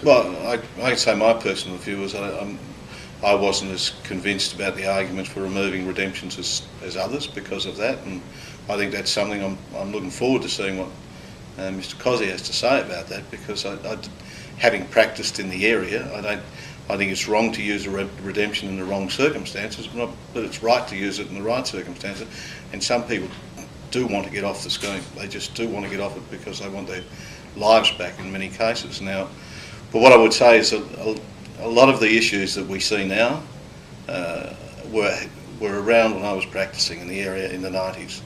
Well, I'd say my personal view is I wasn't as convinced about the argument for removing redemptions as others because of that, and I think that's something I'm looking forward to seeing what Mr. Cossey has to say about that, because having practiced in the area, I think it's wrong to use a redemption in the wrong circumstances, but it's right to use it in the right circumstances. And some people do want to get off the scheme. They just do want to get off it because they want their lives back in many cases. Now, but what I would say is that a lot of the issues that we see now were around when I was practicing in the area in the 90s.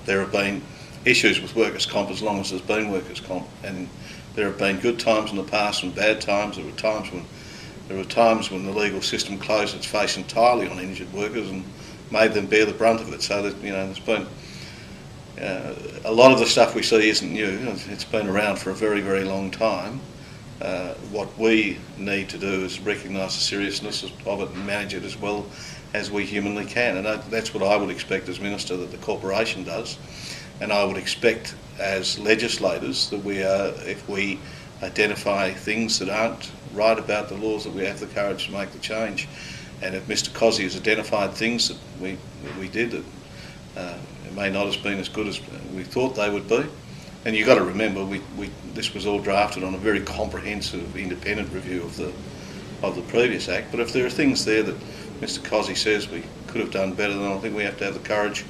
There have been issues with workers' comp as long as there's been workers' comp, and there have been good times in the past and bad times. There were times when the legal system closed its face entirely on injured workers and made them bear the brunt of it. So that, there's been a lot of the stuff we see isn't new. It's been around for a very, very long time. What we need to do is recognise the seriousness of it and manage it as well as we humanly can, and that's what I would expect as Minister that the corporation does. And I would expect as legislators that if we identify things that aren't right about the laws, that we have the courage to make the change. And if Mr. Cossey has identified things that we did that it may not have been as good as we thought they would be. And you've got to remember, this was all drafted on a very comprehensive independent review of the previous Act. But if there are things there that Mr. Cossey says we could have done better, then I think we have to have the courage.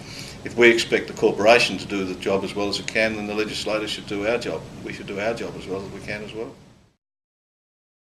If we expect the corporation to do the job as well as it can, then the legislators should do our job. We should do our job as well as we can as well.